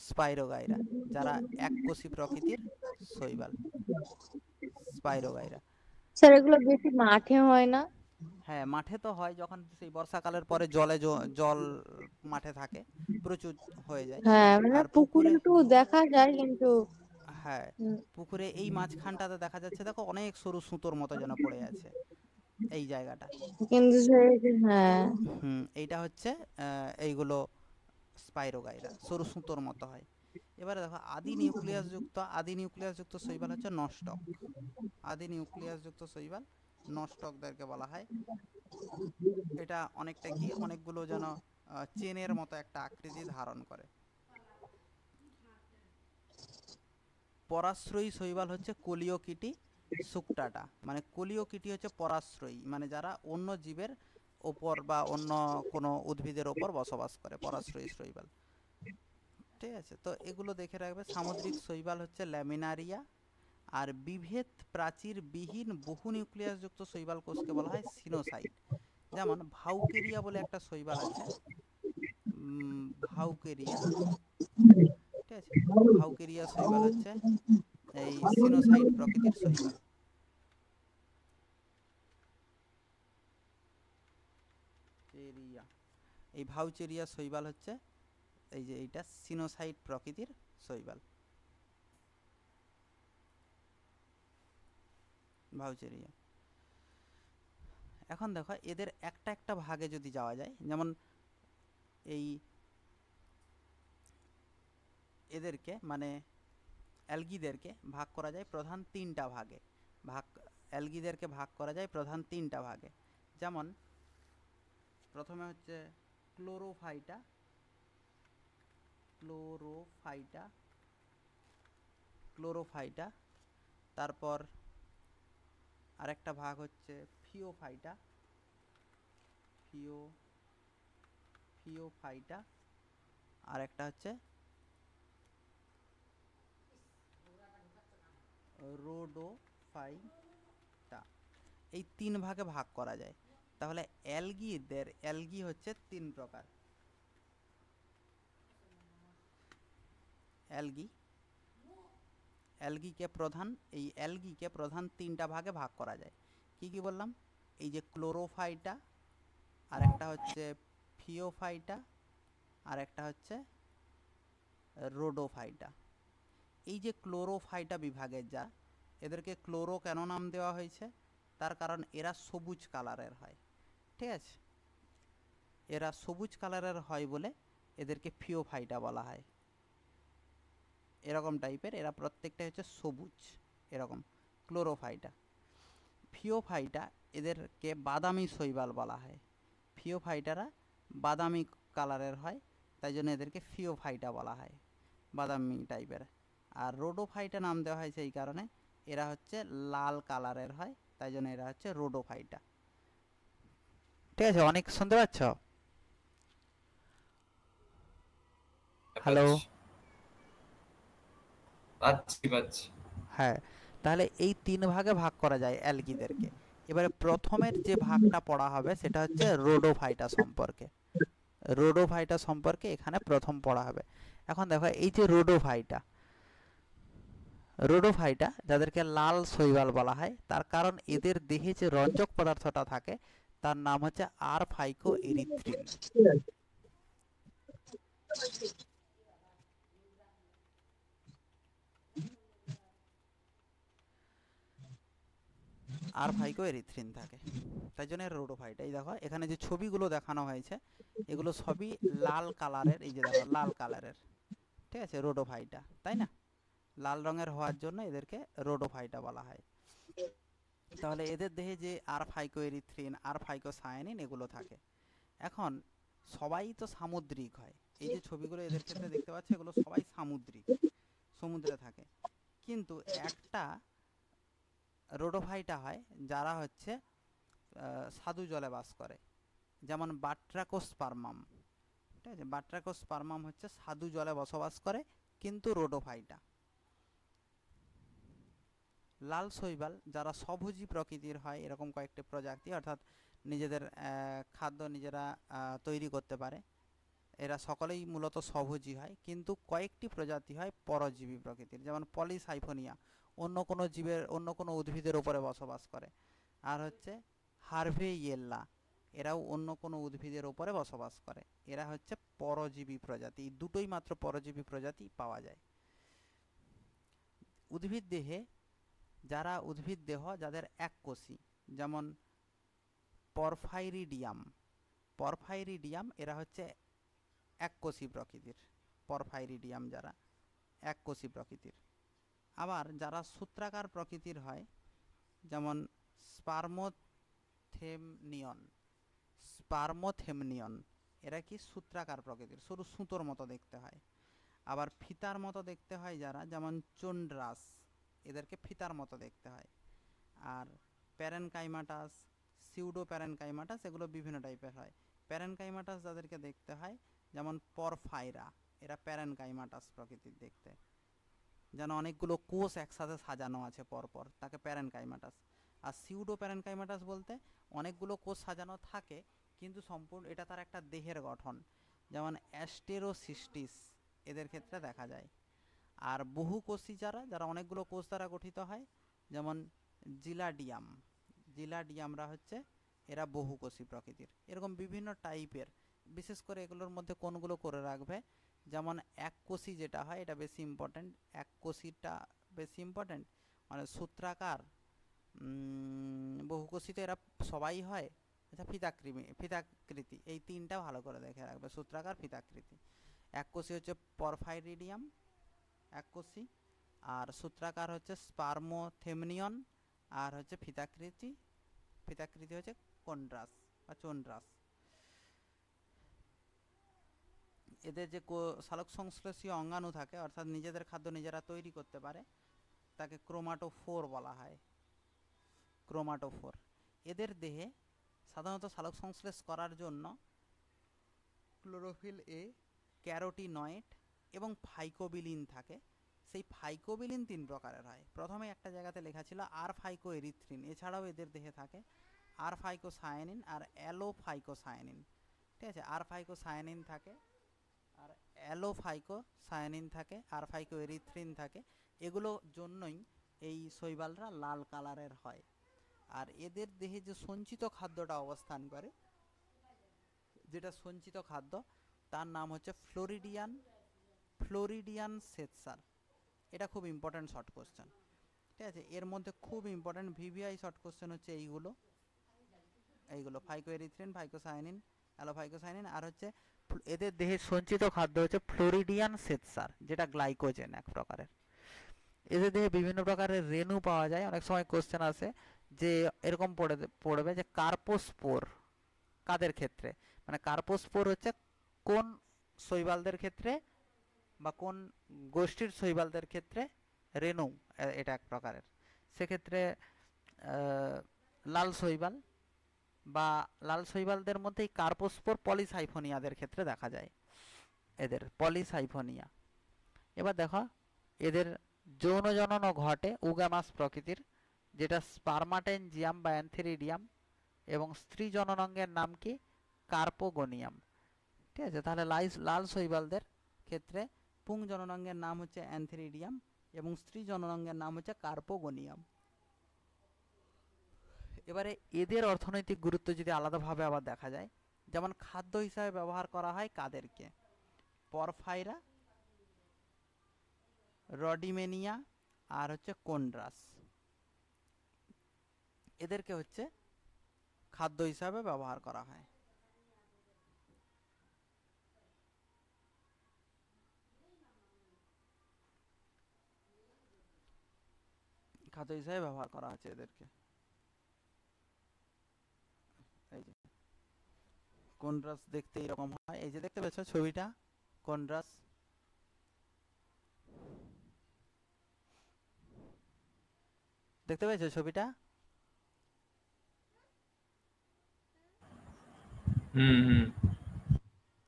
Spirogyra, যারা এককোষী প্রকৃতির শৈবাল, স্পাইরোগাইরা। স্যার এগুলো বেশি মাঠে হয় না? হ্যাঁ, মাঠে তো হয়, যখন সেই বর্ষাকালের পরে জলে জল মাঠে থাকে প্রচুর হয়ে যায়। হ্যাঁ, মানে আর পুকুরে পুকুরে, একটু দেখা যায় কিন্তু। হ্যাঁ, উম, পুকুরে এই মাঝখানটাতে দেখা যাচ্ছে, দেখো অনেক সরু সুতোর মতো যেন পড়ে আছে এই জায়গাটা। কিন্তু হ্যাঁ। এইটা হচ্ছে এইগুলো স্পাইরোগাইরা, সরু সুতোর মতো হয়। এবারে দেখো আদি নিউক্লিয়াস যুক্ত শৈবাল হচ্ছে নস্টক। আদি নিউক্লিয়াস যুক্ত শৈবাল নস্টকদেরকে বলা হয়। এটা অনেকটা কি, অনেকগুলো যেন চেনের মতো একটা আকৃতি ধারণ করে। পরাশ্রয়ী শৈবাল হচ্ছে কোলিওকিটি সুক্টাটা, মানে কোলিওকিটি হচ্ছে পরাশ্রয়ী, মানে যারা অন্য জীবের ওপর বা অন্য কোনো উদ্ভিদের ওপর বসবাস করে, পরাশ্রয়ী শৈবাল। ঠিক আছে, তো এগুলো দেখে রাখবে। সামুদ্রিক শৈবাল হচ্ছে ল্যামিনারিয়া। আর বিভেদ প্রাচীর বিহীন বহু নিউক্লিয়াস যুক্ত শৈবাল কোষকে বলা হয় সিনোসাইট। যেমন ভাউকেরিয়া বলে একটা শৈবাল আছে, ভাউকেরিয়া। ঠিক আছে, ভাউকেরিয়া শৈবাল হচ্ছে এই সিনোসাইট প্রকৃতির শৈবাল। চেরিয়া, এই ভাউচেরিয়া শৈবাল হচ্ছে এই যে এইটা সিনোসাইট প্রকৃতির শৈবাল, ভাউচেরিয়া। এখন দেখো এদের একটা একটা ভাগে যদি যাওয়া যায়, যেমন এই এদেরকে মানে অ্যালগিদেরকে ভাগ করা যায় প্রধান তিনটা ভাগে। ভাগ অ্যালগিদেরকে ভাগ করা যায় প্রধান তিনটা ভাগে। যেমন প্রথমে হচ্ছে ক্লোরোফাইটা, ক্লোরোফাইটা, ক্লোরোফাইটা। তারপর আরেকটা ভাগ হচ্ছে ফিওফাইটা, ফিও ফিওফাইটা। আর একটা হচ্ছে রোডোফাইটা। এই তিন ভাগে ভাগ করা যায়। তাহলে অ্যালগি হচ্ছে তিন প্রকার। অ্যালগি, অ্যালগিকে প্রধান তিনটা ভাগে ভাগ করা যায়। কি কি বললাম? এই যে ক্লোরোফাইটা, আর একটা হচ্ছে ফিওফাইটা, আর একটা হচ্ছে রোডোফাইটা। এই যে ক্লোরোফাইটা বিভাগের যা, এদেরকে ক্লোরো কেন নাম দেওয়া হয়েছে? তার কারণ এরা সবুজ কালারের হয়। ঠিক আছে, এরা সবুজ কালারের হয় বলে এদেরকে ফিওফাইটা বলা হয়। এরকম টাইপের, এরা প্রত্যেকটাই হচ্ছে সবুজ এরকম, ক্লোরোফাইটা। ফিওফাইটা, এদেরকে বাদামি শৈবাল বলা হয়। ফিওফাইটারা বাদামি কালারের হয়, তাই জন্য এদেরকে ফিওফাইটা বলা হয়, বাদামি টাইপের। আর রোডোফাইটা নাম দেওয়া হয়েছে এই কারণে, এরা হচ্ছে লাল কালারের হয়, তাই জন্য এরা হচ্ছে রোডোফাইটা। ঠিক আছে, অনেক শুনতে পাচ্ছ? হ্যালো? পাচ্ছি, পাচ্ছি, পাচ্ছি। হ্যাঁ, তাহলে এই তিন ভাগে ভাগ করা যায় অ্যালগিদেরকে। এবারে প্রথমের যে ভাগটা পড়া হবে সেটা হচ্ছে রোডোফাইটা সম্পর্কে। রোডোফাইটা সম্পর্কে এখানে প্রথম পড়া হবে। এখন দেখো এই যে রোডোফাইটা, রোডোফাইটা যাদেরকে লাল শৈবাল বলা হয়, তার কারণ এদের দেহে যে রঞ্জক পদার্থটা থাকে তার নাম হচ্ছে আর ফাইকো এরিথ্রিন। আর ফাইকো এরিথ্রিন থাকে, তাই জন্য রোডোফাইটা। এই দেখো এখানে যে ছবিগুলো দেখানো হয়েছে এগুলো সবই লাল কালারের, এই যে দেখো লাল কালারের। ঠিক আছে, রোডোফাইটা, তাই না? লাল রঙের হওয়ার জন্য এদেরকে রোডোফাইটা বলা হয়। তাহলে এদের দেহে যে আর ফাইকো এরিথ্রিন, আর ফাইকো সায়ানিন এগুলো থাকে। এখন সবাই তো সামুদ্রিক হয়, এই যে ছবিগুলো এদের ক্ষেত্রে দেখতে পাচ্ছ এগুলো সবাই সামুদ্রিক, সমুদ্রে থাকে। কিন্তু একটা রোডোফাইটা হয় যারা হচ্ছে স্বাদু জলে বাস করে, যেমন বাট্রাকোস্পার্মাম। ঠিক আছে, বাট্রাকোস্পার্মাম হচ্ছে স্বাদু জলে বসবাস করে, কিন্তু রোডোফাইটা। লাল শৈবাল যারা স্বভোজী প্রকৃতির হয়, এরকম কয়েকটি প্রজাতি, অর্থাৎ নিজেদের খাদ্য নিজেরা তৈরি করতে পারে, এরা সকলেই মূলত স্বভোজী হয়, কিন্তু কয়েকটি প্রজাতি হয় পরজীবী প্রকৃতির, যেমন পলিসাইফোনিয়া অন্য কোনো জীবের, অন্য কোনো উদ্ভিদের উপরে বসবাস করে। আর হচ্ছে হার্ভেইয়েল্লা, এরাও অন্য কোনো উদ্ভিদের উপরে বসবাস করে। এরা হচ্ছে পরজীবী প্রজাতি, দুটোই মাত্র পরজীবী প্রজাতি পাওয়া যায়। উদ্ভিদ দেহে যারা উদ্ভিদ দেহ যাদের এককোষী, যেমন পরফাইরিডিয়াম, পরফাইরিডিয়াম এরা হচ্ছে এককোষী প্রকৃতির, পরফাইরিডিয়াম যারা এককোষী প্রকৃতির। আবার যারা সূত্রাকার প্রকৃতির হয়, যেমন স্পার্মোথেমনিয়ন, স্পার্মোথেমনিয়ন এরা কি সূত্রাকার প্রকৃতির, সরু সুতোর মতো দেখতে হয়। আবার ফিতার মতো দেখতে হয় যারা, যেমন চন্ড্রাস, এদেরকে ফিতার মতো দেখতে হয়। আর প্যারেনকাইমাটাস, সিউডো প্যারেনকাইমাটাস এগুলো বিভিন্ন টাইপের হয়। প্যারেনকাইমাটাস যাদেরকে দেখতে হয়, যেমন পরফাইরা, এরা প্যারেনকাইমাটাস প্রকৃতির দেখতে, যেন অনেকগুলো কোষ একসাথে সাজানো আছে পরপর, তাকে প্যারেনকাইমাটাস। আর সিউডো প্যারেনকাইমাটাস বলতে অনেকগুলো কোষ সাজানো থাকে কিন্তু সম্পূর্ণ এটা তার একটা দেহের গঠন, যেমন অ্যাস্টেরোসিস্টিস এদের ক্ষেত্রে দেখা যায়। আর বহুকোষী যারা, যারা অনেকগুলো কোষ দ্বারা গঠিত হয়, যেমন জিলাডিয়াম, জিলাডিয়ামরা হচ্ছে এরা বহুকোষী প্রকৃতির। এরকম বিভিন্ন টাইপের, বিশেষ করে এগুলোর মধ্যে কোনগুলো করে রাখবে, যেমন এককোষী যেটা হয় এটা বেশি ইম্পর্ট্যান্ট, এককোষীটা বেশি ইম্পর্ট্যান্ট, মানে সূত্রাকার, বহুকোষী তো এরা সবাই হয়। আচ্ছা, ফিতাকৃতি, এই তিনটা ভালো করে দেখে রাখবে, সূত্রাকার, ফিতাকৃতি। এককোষী হচ্ছে পরফাইরিডিয়াম এককোষী, আর সূত্রাকার হচ্ছে স্পার্মোথেমনিয়ন, আর হচ্ছে ফিতাকৃতি, ফিতাকৃতি হচ্ছে কন্ড্রাস বা চন্ড্রাস। এদের যে সালোক সংশ্লেষীয় অঙ্গাণু থাকে, অর্থাৎ নিজেদের খাদ্য নিজেরা তৈরি করতে পারে, তাকে ক্রোমাটোফোর বলা হয়, ক্রোমাটোফোর। এদের দেহে সাধারণত সালোক সংশ্লেষ করার জন্য ক্লোরোফিল এ, ক্যারোটিনয়েড এবং ফাইকোবিলিন থাকে। সেই ফাইকোবিলিন 3 প্রকারের হয়। প্রথমে একটা জায়গাতে লেখা ছিল আর ফাইকোএরিথ্রিন, এছাড়াও এদের দেহে থাকে আর ফাইকোসায়ানিন আর অ্যালোফাইকোসায়ানিন। ঠিক আছে, আর ফাইকোসায়ানিন থাকে আর অ্যালোফাইকোসায়ানিন থাকে, আর ফাইকোএরিথ্রিন থাকে। এগুলোর জন্যই এই শৈবালরা লাল কালারের হয়। আর এদের দেহে যে সঞ্চিত খাদ্যটা অবস্থান করে, যেটা সঞ্চিত খাদ্য, তার নাম হচ্ছে ফ্লোরিডিয়ান সেটসার। এটা খুব ইম্পর্ট্যান্ট শর্ট কোশ্চেন। ঠিক আছে, এর মধ্যে খুব ইম্পর্ট্যান্ট ভিভিআই শর্ট কোশ্চেন হচ্ছে এইগুলো, এইগুলো ফাইকোএরিথ্রিন, ফাইকোসায়ানিন, অ্যালোফাইকোসায়ানিন। আর হচ্ছে এদের দেহের সঞ্চিত খাদ্য হচ্ছে ফ্লোরিডিয়ান সেটসার, যেটা গ্লাইকোজেন এক প্রকারের। এদের দেহে বিভিন্ন প্রকারের রেণু পাওয়া যায়। অনেক সময় কোশ্চেন আসে যে এরকম পড়বে যে কার্পোস্পোর কাদের ক্ষেত্রে, মানে কার্পোস্পোর হচ্ছে কোন শৈবালদের ক্ষেত্রে বা কোন গোষ্ঠীর শৈবালদের ক্ষেত্রে রেণু, এটা এক প্রকারের। সেক্ষেত্রে লাল শৈবাল বা লাল শৈবালদের মধ্যে এই কার্পোস্পোর পলিসাইফোনিয়াদের ক্ষেত্রে দেখা যায়, এদের পলিসাইফোনিয়া। এবার দেখো এদের যৌন জননও ঘটে উগামাস প্রকৃতির, যেটা স্পার্মাটেনজিয়াম বা অ্যান্থেরিডিয়াম, এবং স্ত্রী জননাঙ্গের নাম কি, কার্পোগোনিয়াম। ঠিক আছে, তাহলে লাল শৈবালদের ক্ষেত্রে পুং জননাঙ্গের নাম হচ্ছে অ্যান্থেরিডিয়াম এবং স্ত্রী জননাঙ্গের নাম হচ্ছে কার্পোগোনিয়াম। এবারে এদের অর্থনৈতিক গুরুত্ব যদি আলাদাভাবে আবার দেখা যায়, যেমন খাদ্য হিসাবে ব্যবহার করা হয় কাদেরকে, পরফাইরা, রডিমেনিয়া আর হচ্ছে কন্ড্রাস, এদেরকে হচ্ছে খাদ্য হিসাবে ব্যবহার করা হয়। খাদ্য হিসাবে ব্যবহার করা হচ্ছে এদেরকে। এই যে কন্ড্রাস দেখতে এরকম হয়, এই যে দেখতে পেয়েছো ছবিটা, কন্ড্রাস। দেখতে পেয়েছো ছবিটা?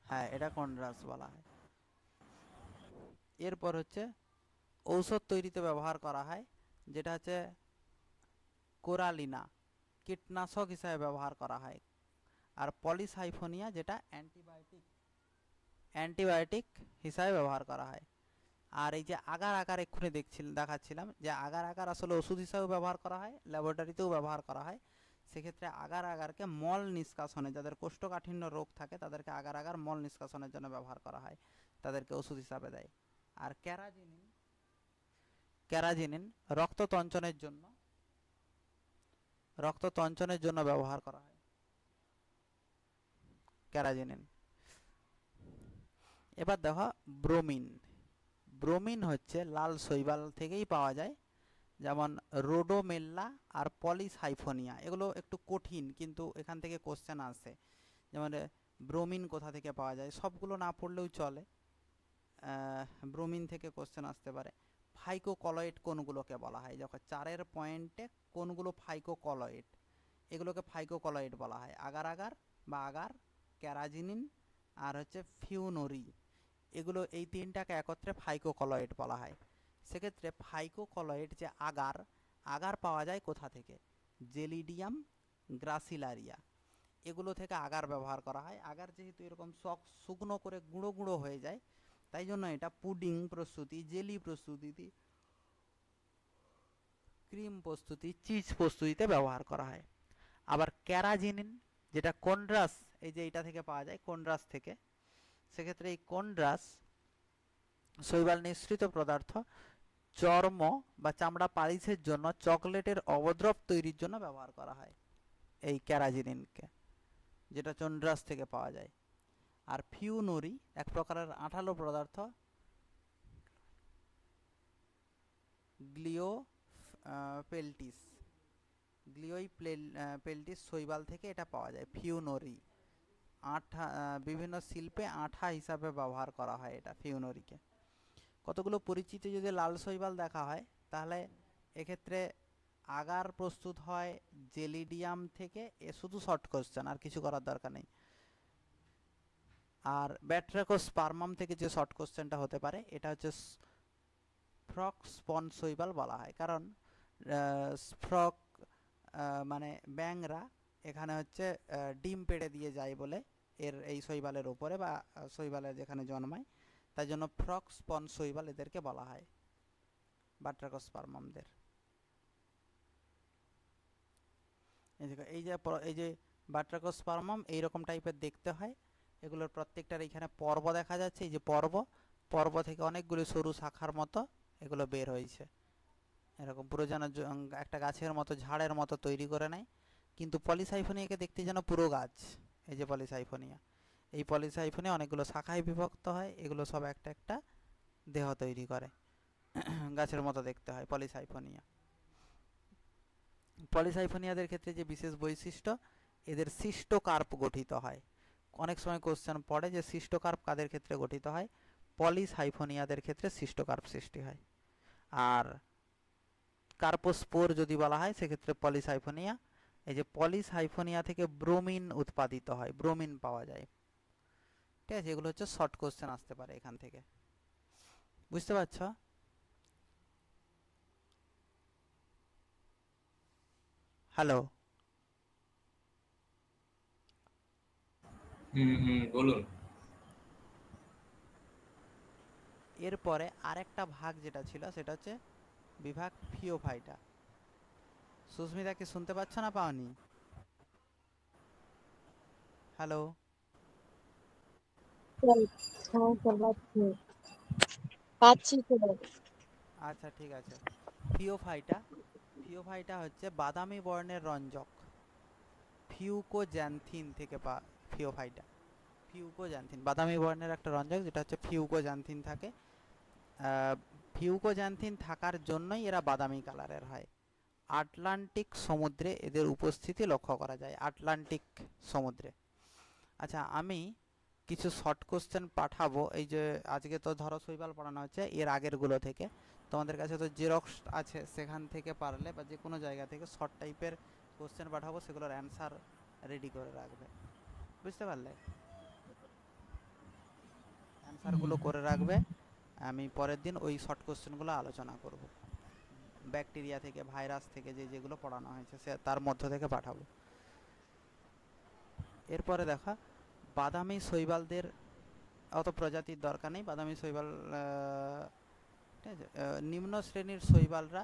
হ্যাঁ, এটা কন্ড্রাস বলা হয়। এরপর হচ্ছে ঔষধ তৈরিতে ব্যবহার করা হয়, যেটা হচ্ছে কোরালিনা, কীটনাশক হিসাবে ব্যবহার করা হয়। আর পলিসাইফোনিয়া যেটা অ্যান্টিবায়োটিক অ্যান্টিবায়োটিক হিসাবে ব্যবহার করা হয়। আর এই যে আগার আগার এক্ষুনি দেখাচ্ছিলাম যে আগার আগার আসলে ওষুধ হিসাবেও ব্যবহার করা হয়, ল্যাবরেটরিতেও ব্যবহার করা হয়। সেক্ষেত্রে আগার আগারকে মল নিষ্কাশনে, যাদের কোষ্ঠকাঠিন্য রোগ থাকে তাদেরকে আগার আগার মল নিষ্কাশনের জন্য ব্যবহার করা হয়, তাদেরকে ওষুধ হিসাবে দেয়। আর ক্যারাজিনিন রক্ততঞ্চনের জন্য ব্যবহার করা হয় ক্যারাজিনিন। এবার দেখো ব্রোমিন হচ্ছে লাল শৈবাল থেকেই পাওয়া যায়, যেমন রোডোমেল্লা আর পলিসাইফোনিয়া। এগুলো একটু কঠিন, কিন্তু এখান থেকে কোশ্চেন আসে। যেমন ব্রোমিন কোথা থেকে পাওয়া যায়, সবগুলো না পড়লেও চলে, ব্রোমিন থেকে কোশ্চেন আসতে পারে। ফাইকোকলয়েড কোনগুলোকে বলা হয়, যখন 4 পয়েন্টে কোনগুলো ফাইকোকলয়েড, এগুলোকে ফাইকোকলয়েড বলা হয়। আগার আগার বা আগার, ক্যারাজিনিন আর হচ্ছে ফিউনোরি, এগুলো এই তিনটাকে একত্রে ফাইকোকলয়েড বলা হয়। সেক্ষেত্রে ফাইকোকলয়েড যে আগার পাওয়া যায় কোথা থেকে, জেলিডিয়াম গ্রাসিলারিয়া, এগুলো থেকে আগার ব্যবহার করা হয়। আগার যেহেতু এরকম শুকনো করে গুঁড়ো গুঁড়ো হয়ে যায়, তাই জন্য এটা পুডিং প্রস্তুতি, জেলি প্রস্তুতি, ক্রিম প্রস্তুতি, চিজ প্রস্তুতিতে ব্যবহার করা হয়। আবার ক্যারাজিনিন যেটা কোন্ড্রাস, এই যে এটা থেকে পাওয়া যায়, কোন্ড্রাস থেকে। সেক্ষেত্রে এই কোন্ড্রাস শৈবাল নিঃসৃত পদার্থ চর্ম বা চামড়া পালিশের জন্য, চকলেটের অবদ্রব তৈরির জন্য ব্যবহার করা হয় এই ক্যারাজিনিনকে, যেটা কোন্ড্রাস থেকে পাওয়া যায়। আর ফিউনোরি এক প্রকারের আঠালো পদার্থ, গ্লিওইপেলটিস শৈবাল থেকে এটা পাওয়া যায়। ফিউনোরি বিভিন্ন শিল্পে আঠা হিসাবে ব্যবহার করা হয় এটা ফিউনোরিকে। কতগুলো পরিচিত যদি লাল শৈবাল দেখা হয়, তাহলে এক্ষেত্রে আগার প্রস্তুত হয় জেলিডিয়াম থেকে, এ শুধু শর্ট কোশ্চেন, আর কিছু করার দরকার নেই। আর ব্যাট্রাকোস্পার্মাম থেকে যে শর্ট কোশ্চেনটা হতে পারে, এটা হচ্ছে ফ্রক স্পন শৈবাল বলা হয়, কারণ ফ্রক মানে ব্যাঙরা এখানে হচ্ছে ডিম পেড়ে দিয়ে যায় বলে এই শৈবালের ওপরে বা শৈবালের যেখানে জন্মায়, তাই জন্য ফ্রক স্পন শৈবাল এদেরকে বলা হয়, বাট্রাকোস্পার্মামদের। এই যে বাট্রাকোস্পার্মাম এইরকম টাইপের দেখতে হয়। এগুলোর প্রত্যেকটার এইখানে পর্ব দেখা যাচ্ছে, এই যে পর্ব থেকে অনেকগুলো সরু শাখার মতো এগুলো বের হয়েছে, এরকম পুরো যেন একটা গাছের মতো, ঝাড়ের মতো তৈরি করে নেয়। কিন্তু পলিসাইফোনিয়াকে দেখতে যেন পুরো গাছ। এই যে পলিসাইফোনিয়া, এই পলিসাইফোনিয়া অনেকগুলো শাখায় বিভক্ত হয়, এগুলো সব একটা একটা দেহ তৈরি করে, গাছের মতো দেখতে হয় পলিসাইফোনিয়াদের ক্ষেত্রে যে বিশেষ বৈশিষ্ট্য, এদের সিস্টোকার্প গঠিত হয়। অনেক সময় কোশ্চেন পড়ে যে সিস্টোকার্প কাদের ক্ষেত্রে গঠিত হয়, পলিসাইফোনিয়াদের ক্ষেত্রে সিস্টোকার্প সৃষ্টি হয়। আর কার্পোস্পোর যদি বলা হয়, সেক্ষেত্রে পলিসাইফোনিয়া। এই যে পলিসাইফোনিয়া থেকে ব্রোমিন উৎপাদিত হয়, ব্রোমিন পাওয়া যায়। ঠিক আছে, এগুলো হচ্ছে শর্ট কোশ্চেন আসতে পারে এখান থেকে, বুঝতে পারছো? হ্যালো, বলুন। এরপরে আরেকটা ভাগ যেটা ছিল সেটা হচ্ছে বিভাগ ফিওফাইটা। সুস্মিতা কি শুনতে পাচ্ছ না পাওনি? হ্যালো, পাচ্ছি তো। আচ্ছা ঠিক আছে। ফিওফাইটা হচ্ছে বাদামি বর্ণের রঞ্জক, ফিউকোজ্যান্থিন থেকে ফিউকোজ্যান্থিন বাদামি বর্ণের একটা রঞ্জক, যেটা হচ্ছে ফিউকোজ্যান্থিন থাকে। ফিউকোজ্যান্থিন থাকার জন্যই এরা বাদামি কালারের হয়। আটলান্টিক সমুদ্রে এদের উপস্থিতি লক্ষ্য করা যায়, আটলান্টিক সমুদ্রে। আচ্ছা, আমি কিছু শর্ট কোশ্চেন পাঠাবো, এই যে আজকে তো ধরো শৈবাল পড়ানো হচ্ছে, এর আগেরগুলো থেকে তোমাদের কাছে তো জেরক্স আছে, সেখান থেকে পারলে বা যে কোনো জায়গা থেকে শর্ট টাইপের কোশ্চেন পাঠাবো, সেগুলোর অ্যান্সার রেডি করে রাখবে, বুঝতে পারলে? অ্যান্সারগুলো করে রাখবে, আমি পরের দিন ওই শর্ট কোশ্চেনগুলো আলোচনা করব। ব্যাকটেরিয়া থেকে, ভাইরাস থেকে যেগুলো পড়ানো হয়েছে তার মধ্য থেকে পাঠাবো। এরপরে দেখা বাদামি শৈবালদের অত প্রজাতির দরকার নেই বাদামি শৈবাল। ঠিক আছে, নিম্ন শ্রেণীর শৈবালরা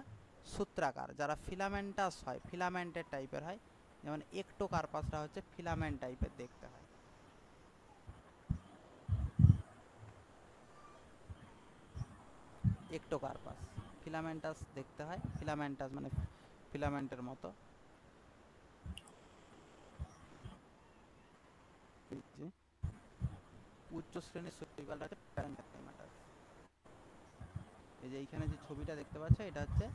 সূত্রাকার, যারা ফিলামেন্টাস হয়, ফিলামেন্টের টাইপের হয়, যেমন একটোকার্পাসরা হচ্ছে ফিলামেন্ট টাইপের দেখতে হয়। একটোকার্পাস ফিলামেন্টাস দেখতে হয়, ফিলামেন্টাস মানে ফিলামেন্টের মতো। উচ্চ শ্রেণীর শৈবালরা হচ্ছে প্যারেনকাইমাটাস। এই যে এইখানে যে ছবিটা দেখতে পাচ্ছ, এটা হচ্ছে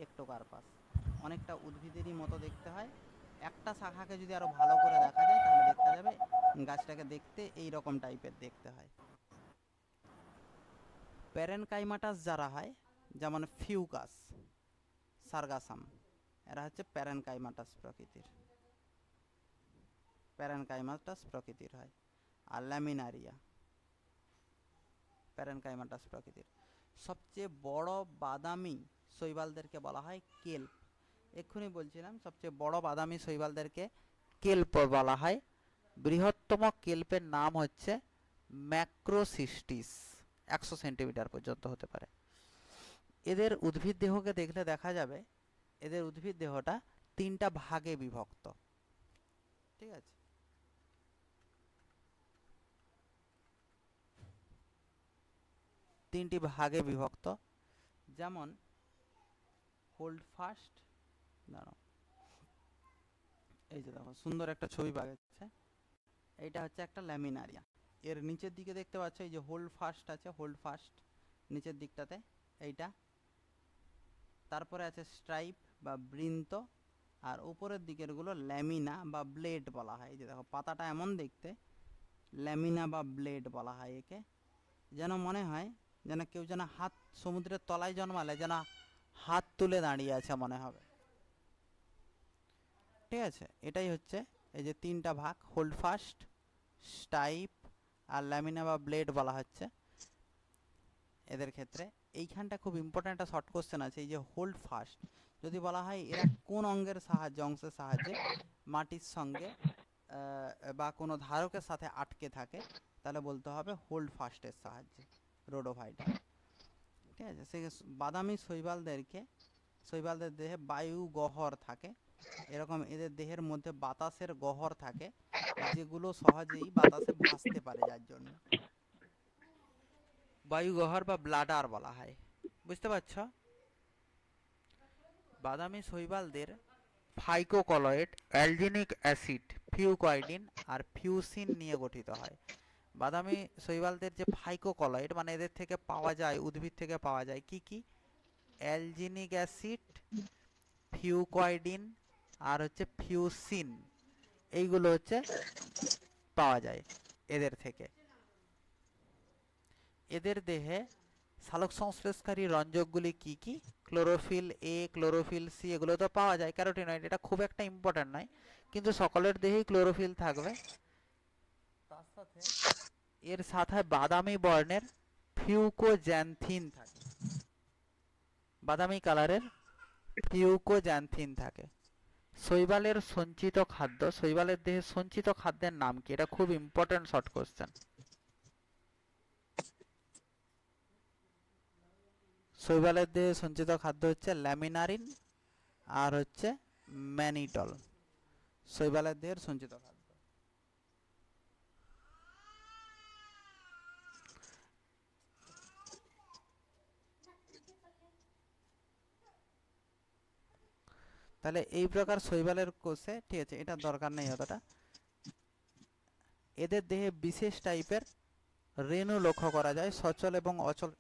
একটোকার্পাস। অনেকটা উদ্ভিদেরই মতো দেখতে হয়। একটা শাখাকে যদি আরো ভালো করে দেখা যায় তাহলে দেখা যাবে গাছটাকে দেখতে এই রকম টাইপের দেখতে হয়। প্যারেনকাইমাটাস যারা হয়, যেমন ফিউকাস, সার্গাসাম, এরা হচ্ছে প্যারেনকাইমাটাস প্রকৃতির, প্যারেনকাইমাটাস প্রকৃতির হয়। আর ল্যামিনারিয়া প্যারেনকাইমাটাস প্রকৃতির। সবচেয়ে বড় বাদামি শৈবালদেরকে বলা হয় কেল্প। এক্ষুনি বলছিলাম সবচেয়ে বড় বাদামি শৈবালদেরকে কেল্প বলা হয়। বৃহত্তম কেল্পের নাম হচ্ছে ম্যাক্রোসিস্টিস, 100 সেন্টিমিটার পর্যন্ত হতে পারে। এদের উদ্ভিদ দেহকে দেখলে দেখা যাবে এদের উদ্ভিদ দেহটা 3টা ভাগে বিভক্ত। ঠিক আছে, তিনটি ভাগে বিভক্ত। যেমন হোল্ড ফাস্ট, দাঁড়াও, এই যে দেখো সুন্দর একটা ছবি পাওয়া যাচ্ছে, এইটা হচ্ছে একটা ল্যামিনারিয়া। এর নিচের দিকে দেখতে পাচ্ছ এই যে হোল্ড ফাস্ট আছে, হোল্ড ফাস্ট নিচের দিকটাতে এইটা। তারপরে আছে স্ট্রাইপ বা বৃন্ত, আর উপরের দিকের গুলো ল্যামিনা বা ব্লেড বলা হয়। এই যে দেখো পাতাটা এমন দেখতে, ল্যামিনা বা ব্লেড বলা হয় একে। যেন মনে হয় যেন কেউ যেন হাত, সমুদ্রের তলায় জন্মালে যেন হাত তুলে দাঁড়িয়ে আছে মনে হবে। ঠিক আছে, এটাই হচ্ছে এই যে 3টা ভাগ, হোল্ড ফাস্ট, স্টাইপ আর ল্যামিনা বা ব্লেড বলা হচ্ছে এদের ক্ষেত্রে। এইখানটা খুব ইম্পর্ট্যান্ট একটা শর্ট কোশ্চেন আছে, এই যে হোল্ড ফাস্ট যদি বলা হয় এরা কোন অঙ্গের সাহায্যে, অংশের সাহায্যে মাটির সঙ্গে বা কোনো ধারকের সাথে আটকে থাকে, তাহলে বলতে হবে হোল্ড ফাস্টের সাহায্যে, রোডোফাইটা। ঠিক আছে, সেই বাদামি শৈবালদের দেহে বায়ু গহ্বর থাকে, এরকম এদের দেহের মধ্যে বাতাসের গহ্বর থাকে, যেগুলো সহজেই বাতাসে ভাসতে পারে, যার জন্য বায়ু গহ্বর বা ব্লাডার বলা হয়। বুঝতে পারছ? বাদামি শৈবালদের ফাইকোকলয়েড, অ্যালজিনিক অ্যাসিড, ফিউকয়েডিন আর ফিউসিন নিয়ে গঠিত হয়। বাদামি শৈবালদের যে ফাইকোকলয়েড মানে এদের থেকে পাওয়া যায়, উদ্ভিদ থেকে পাওয়া যায় কি কি? অ্যালজিনিক অ্যাসিড, ফিউকয়েডিন আর হচ্ছে ফিউসিন, এইগুলো হচ্ছে পাওয়া যায় এদের থেকে। এদের দেহে সালোক সংশ্লেষকারী রঞ্জকগুলি কি কি? ক্লোরোফিল এ, ক্লোরোফিল সি, এগুলো তো পাওয়া যায়। ক্যারোটিনয়েড এটা খুব একটা ইম্পর্টেন্ট নয়, কিন্তু সকলের দেহেই ক্লোরোফিল থাকবে। তার সাথে এর সাথে বাদামি বর্ণের ফিউকোজ্যান্থিন থাকে, বাদামি কালারের ফিউকোজ্যান্থিন থাকে। শৈবালের সঞ্চিত খাদ্য, শৈবালের দেহে সঞ্চিত খাদ্যের নাম কি? এটা খুব ইম্পর্টেন্ট শর্ট কোশ্চেন। শৈবালের দেহে সঞ্চিত খাদ্য হচ্ছে ল্যামিনারিন আর হচ্ছে ম্যানিটল, শৈবালের দেহের সঞ্চিত খাদ্য। তাহলে এই প্রকার শৈবালের কোষে, ঠিক আছে, এটা দরকার নেই অতটা। এদের দেহে বিশেষ টাইপের রেণু লক্ষ্য করা যায়, সচল এবং অচল।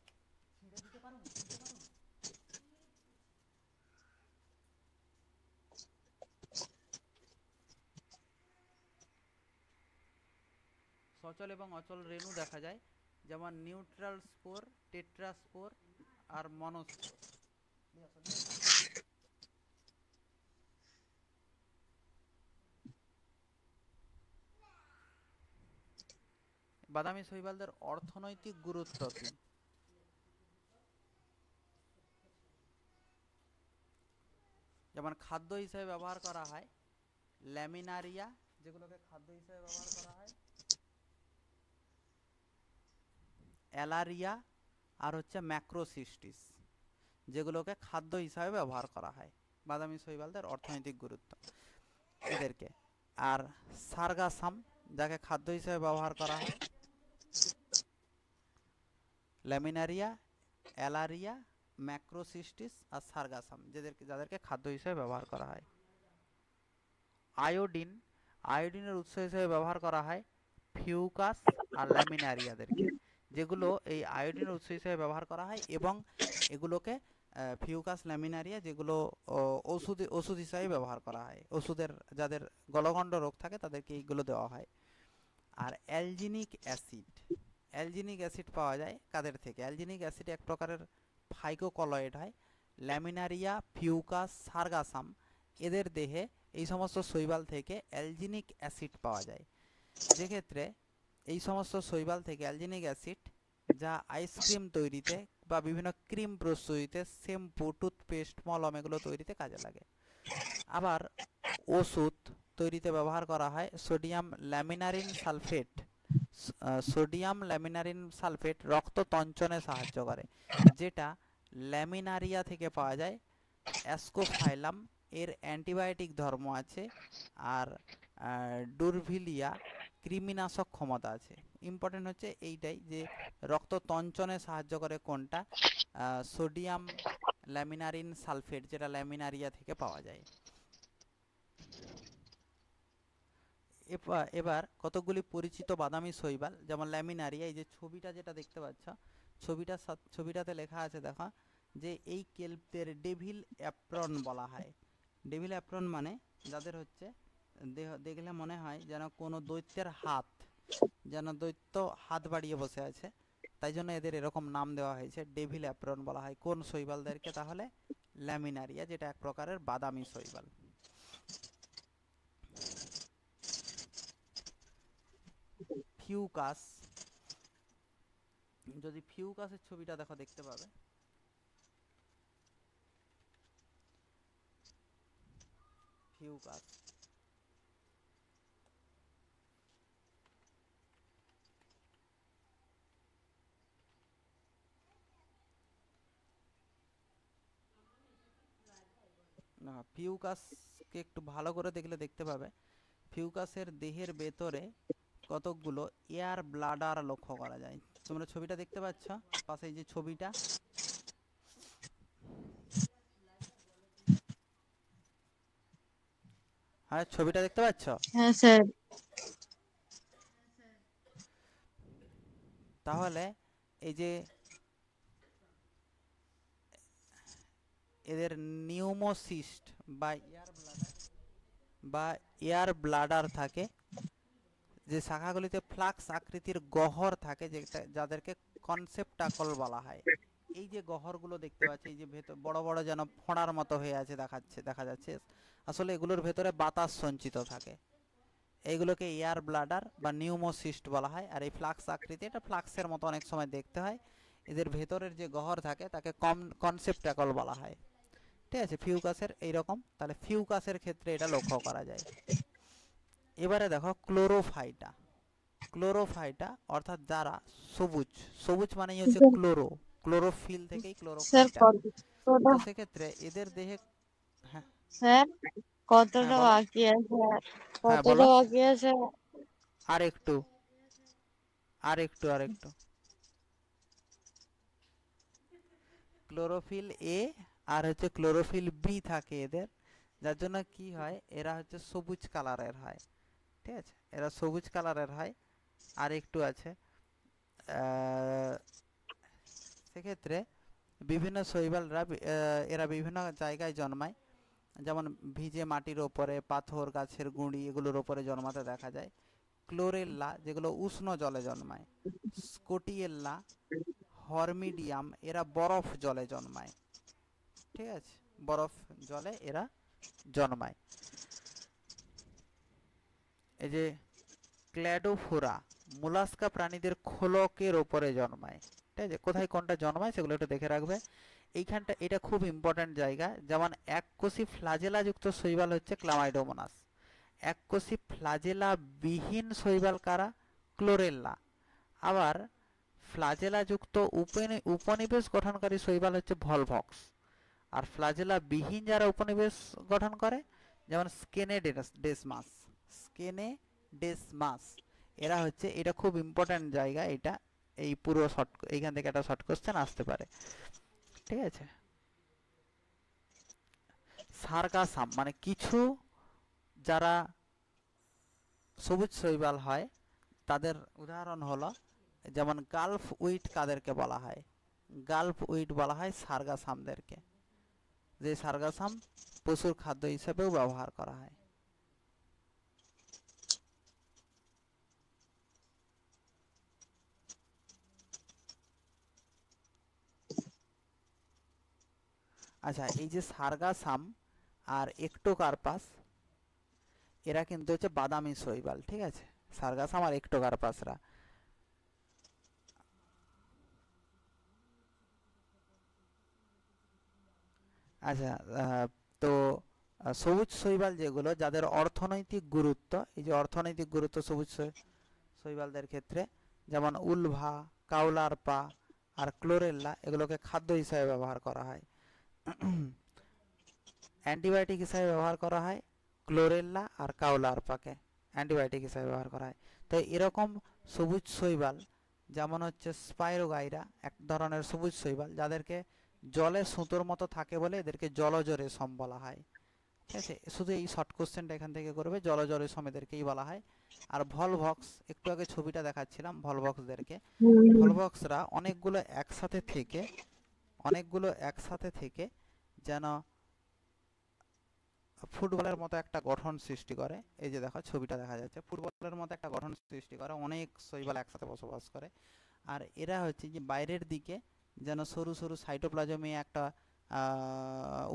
সচল এবং অচল রেণু দেখা যায়, যেমন নিউট্রাল স্পোর, টেট্রাস্পোর আর মনোস্পোর। বাদামি শৈবালদের অর্থনৈতিক গুরুত্ব কি? যেমন খাদ্য হিসেবে ব্যবহার করা হয় ল্যামিনারিয়া, যেগুলোকে খাদ্য হিসেবে ব্যবহার করা হয় অ্যালারিয়া আর হচ্ছে ম্যাক্রোসিস্টিস, যেগুলোকে খাদ্য হিসাবে ব্যবহার করা হয়। বাদামি শৈবালদের অর্থনৈতিক গুরুত্ব এদেরকে। আর সার্গাসাম, যাকে খাদ্য হিসাবে ব্যবহার করা হয়, ল্যামিনারিয়া, অ্যালারিয়া, ম্যাক্রোসিস্টিস আর সার্গাসাম, যাদেরকে খাদ্য হিসাবে ব্যবহার করা হয়। আয়োডিন, আয়োডিনের উৎস হিসেবে ব্যবহার করা হয় ফিউকাস আর ল্যামিনারিয়াদেরকে, যেগুলো এই আয়োডিনের উৎস হিসেবে ব্যবহার করা হয়, এবং এগুলোকে ফিউকাস ল্যামিনারিয়া যেগুলো ওষুধ হিসাবে ব্যবহার করা হয়। ওষুধের, যাদের গলগণ্ড রোগ থাকে তাদেরকে এইগুলো দেওয়া হয়। আর অ্যালজিনিক অ্যাসিড, অ্যালজিনিক অ্যাসিড পাওয়া যায় কাদের থেকে? অ্যালজিনিক অ্যাসিড এক প্রকারের ফাইকোকলয়েড হয়। ল্যামিনারিয়া, ফিউকাস, সার্গাসাম এদের দেহে এই সমস্ত শৈবাল থেকে অ্যালজিনিক অ্যাসিড পাওয়া যায়, যেক্ষেত্রে এই সমস্ত শৈবাল থেকে অ্যালজিনিক অ্যাসিড, যা আইসক্রিম তৈরিতে বা বিভিন্ন ক্রিম প্রস্তুতিতে, শ্যাম্পু, টুথপেস্ট, মলম এগুলো তৈরিতে কাজে লাগে। আবার ওষুধ তৈরিতে ব্যবহার করা হয় sodium laminarin sulphate. Sodium laminarin sulphate রক্ত তঞ্চনে সাহায্য করে, যেটা ল্যামিনারিয়া থেকে পাওয়া যায়। অ্যাসকোফাইলাম এর অ্যান্টিবায়োটিক ধর্ম আছে, আর ডুরভিলিয়া কৃমিনাশক ক্ষমতা আছে। ইম্পর্টেন্ট হচ্ছে এইটাই যে রক্ত তঞ্চনে সাহায্য করে কোনটা? সোডিয়াম ল্যামিনারিন সালফেট, যেটা ল্যামিনারিয়া থেকে পাওয়া যায়। এবার কতগুলি পরিচিত বাদামি শৈবাল, যেমন ল্যামিনারিয়া। এই যে ছবিটা যেটা দেখতে পাচ্ছ, ছবিটাতে লেখা আছে দেখো, যে এই কেল্পদের ডেভিল অ্যাপ্রন বলা হয়। ডেভিল অ্যাপ্রন মানে যাদের হচ্ছে দেখলে মনে হয় যেন কোনো দৈত্যের হাত, যেন দৈত্য হাত বাড়িয়ে বসে আছে, তাই জন্য এদের এরকম নাম দেওয়া হয়েছে, ডেভিল অ্যাপ্রন বলা হয় কোন শৈবালদেরকে? তাহলে ল্যামিনারিয়া, যেটা এক প্রকারের বাদামি শৈবাল। ফিউকাস, যদি ফিউকাসের ছবিটা দেখো দেখতে পাবে, ফিউকাস ফিউকাসকে একটু ভালো করে দেখলে দেখতে পাবে, ফিউকাসের দেহের ভেতরে কতকগুলো এয়ার ব্লাডার লক্ষ্য করা যায়। তোমরা ছবিটা দেখতে পাচ্ছ পাশে, এই যে ছবিটা, হ্যাঁ ছবিটা দেখতে পাচ্ছ? হ্যাঁ স্যার। তাহলে এই যে এদের নিউমোসিস্ট বা এয়ার ব্লাডার থাকে, যে শাখাগুলিতে ফ্লাক্স আকৃতির গহ্বর থাকে, যাদেরকে কনসেপ্টাকল বলা হয়। এই যে গহ্বরগুলো দেখতে পাচ্ছি, এই যে ভেতর বড় বড় যেন ফোঁড়ার মতো হয়ে আছে দেখা যাচ্ছে, আসলে এগুলোর ভেতরে বাতাস সঞ্চিত থাকে। এইগুলোকে এয়ার ব্লাডার বা নিউমোসিস্ট বলা হয়। আর এই ফ্লাক্স আকৃতি, এটা ফ্লাক্সের মতো অনেক সময় দেখতে হয়। এদের ভেতরের যে গহ্বর থাকে তাকে কনসেপ্টাকল বলা হয়। ঠিক আছে, ফিউকাসের এইরকম, তাহলে ফিউকাসের ক্ষেত্রে এটা লক্ষ্য করা যায়। এবারে দেখো ক্লোরোফাইটা, ক্লোরোফাইটা অর্থাৎ যারা সবুজ, সবুজ মানেই হচ্ছে ক্লোরো, ক্লোরোফিল থেকেই স্যার ক্লোরোফাইটা। কতটা, তো সেক্ষেত্রে এদের দেহে, হ্যাঁ স্যার হ্যাঁ কতটা বলো, বাকি আছে? হ্যাঁ কতটা বলো, বাকি আছে? আর একটু, আর একটু। ক্লোরোফিল এ আর হচ্ছে ক্লোরোফিল বি থাকে এদের, যার জন্য কি হয়, এরা হচ্ছে সবুজ কালারের হয়। ঠিক আছে, এরা সবুজ কালারের হয়। আর একটু আছে, সেক্ষেত্রে বিভিন্ন শৈবালরা এরা বিভিন্ন জায়গায় জন্মায়, যেমন ভিজে মাটির ওপরে, পাথর, গাছের গুঁড়ি এগুলোর ওপরে জন্মাতে দেখা যায়। ক্লোরেল্লা যেগুলো উষ্ণ জলে জন্মায়, স্কোটিয়েল্লা, হর্মিডিয়াম এরা বরফ জলে জন্মায়। ঠিক আছে, বরফ জলে এরা জন্মায়। এই যে ক্ল্যাডোফোরা মোলাস্কা প্রাণীদের খোলকের ওপরে জন্মায়। ঠিক আছে, কোথায় কোনটা জন্মায় সেগুলো একটু দেখে রাখবে। এইখানটা এটা খুব ইম্পর্ট্যান্ট জায়গা। যেমন এককোষী ফ্লাজেলা যুক্ত শৈবাল হচ্ছে ক্লামাইডোমোনাস, এককোষী ফ্লাজেলা বিহীন শৈবাল কারা? ক্লোরেল্লা। আবার ফ্লাজেলা যুক্ত উপনিবেশ গঠনকারী শৈবাল হচ্ছে ভলভক্স। আর ফ্লাজেলা বিহীন যারা উপনিবেশ গঠন করে, যেমন স্কেনেডেসমাস, স্কেনেডেসমাস, এরা হচ্ছে, এটা খুব ইম্পর্ট্যান্ট জায়গা, এটা এই পুরো শর্ট, এইখান থেকে একটা শর্ট কোশ্চেন আসতে পারে, ঠিক আছে। সার্গাসাম মানে কিছু যারা সবুজ শৈবাল হয় তাদের উদাহরণ হলো, যেমন গালফ উইট কাদেরকে বলা হয়? গালফ উইট বলা হয় সার্গাসামদেরকে, যে সার্গাসাম পশুর খাদ্য হিসেবেও ব্যবহার করা হয়। আচ্ছা, এই যে সার্গাসাম আর একটোকার্পাস, এরা কিন্তু হচ্ছে বাদামি শৈবাল, ঠিক আছে, সার্গাসাম আর একটোকার্পাসরা। আচ্ছা, তো সবুজ শৈবাল যেগুলো যাদের অর্থনৈতিক গুরুত্ব, এই যে অর্থনৈতিক গুরুত্ব সবুজ শৈবালদের ক্ষেত্রে, যেমন উলভা, কাউলারপা আর ক্লোরেল্লা, এগুলোকে খাদ্য হিসাবে ব্যবহার করা হয়। অ্যান্টিবায়োটিক হিসাবে ব্যবহার করা হয় ক্লোরেল্লা আর কাউলারপাকে, অ্যান্টিবায়োটিক হিসাবে ব্যবহার করা হয়। তো এরকম সবুজ শৈবাল, যেমন হচ্ছে স্পাইরোগাইরা, এক ধরনের সবুজ শৈবাল যাদেরকে জলে সুতোর মতো থাকে বলে এদেরকে জলজ রেশম বলা হয়, ঠিক আছে। শুধু এই শর্ট কোশ্চেনটা এখান থেকে করবে, জলজ রেশম এদেরকেই বলা হয়। আর ভলভক্স, একটু আগে ছবিটা দেখাচ্ছিলাম ভলভক্সদেরকে, ভলভক্সরা অনেকগুলো একসাথে থেকে যেন ফুটবলের মতো একটা গঠন সৃষ্টি করে। এই যে দেখো ছবিটা দেখা যাচ্ছে, ফুটবলের মতো একটা গঠন সৃষ্টি করে, অনেক শৈবাল একসাথে বসবাস করে। আর এরা হচ্ছে যে বাইরের দিকে যেন সরু সরু সাইটোপ্লাজমে একটা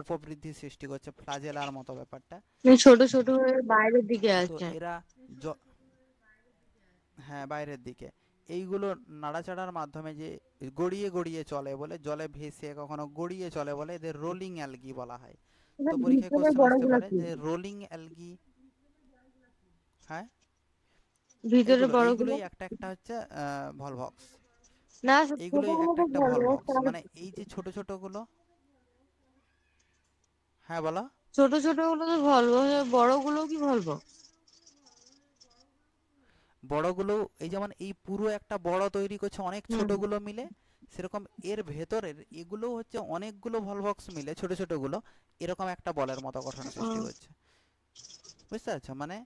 উপবৃদ্ধি সৃষ্টি করছে, ফ্লাজেলার মতো ব্যাপারটা। ছোট ছোট হয়ে বাইরের দিকে তো আছে। এরা হ্যাঁ, বাইরের দিকে এইগুলো নাড়াচাড়ার মাধ্যমে যে গড়িয়ে গড়িয়ে চলে বলে, জলে ভেসে কখনো গড়িয়ে চলে বলে, এদের রোলিং অ্যালগি বলা হয়। তো পরীক্ষায় ভিতরে কোশ্চেন আসতে বড়গুলো পারে কি? যে রোলিং অ্যালগি, হ্যাঁ, ভিতরে বড়গুলো এইগুলোই একটা একটা হচ্ছে ভলভক্স, না, এইগুলোই ছোটগুলো একটা তো একটা বলবো। ভলভক্স, মানে এই যে ছোট ছোট গুলো। হ্যাঁ বলো। ছোট ছোট গুলো তো বলবো, বড়গুলো কি বলবো? বড়গুলো এই যেমন এই পুরো একটা বড় তৈরি করছে অনেক ছোটগুলো মিলে, সেরকম এর ভেতরের এগুলো হচ্ছে অনেকগুলো ভলভক্স মিলে ছোট ছোটগুলো এরকম একটা বলের মতো গঠন সৃষ্টি করছে, বুঝতে পারছো? মানে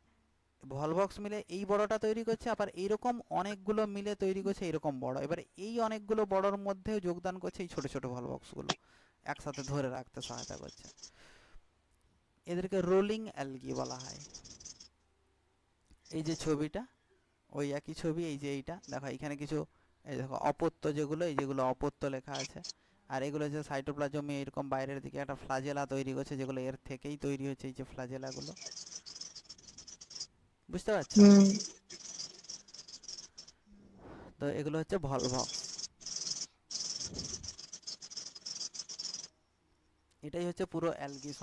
ভলভক্স মিলে এই বড়টা তৈরি করছে, আবার এইরকম অনেকগুলো মিলে তৈরি করছে এরকম বড়। এবার এই অনেকগুলো বড়র মধ্যেও যোগদান করছে এই ছোট ছোট ভলভক্সগুলো, একসাথে ধরে রাখতে সহায়তা করছে। এদেরকে রোলিং অ্যালগি বলা হয়। এই যে ছবিটা, ওই একই ছবি, এই যে এইটা দেখো, এখানে কিছু, এই দেখো অপত্য, যেগুলো এই যেগুলো অপত্য লেখা আছে, আর এগুলো যে সাইটোপ্লাজমে এরকম বাইরের দিকে একটা ফ্লাজেলা তৈরি করছে, যেগুলো এর থেকেই তৈরি হচ্ছে, এই যে ফ্লাজেলাগুলো, বুঝতে পারছো? তো এগুলো হচ্ছে ভলভক্স। এটাই হচ্ছে পুরো অ্যালগি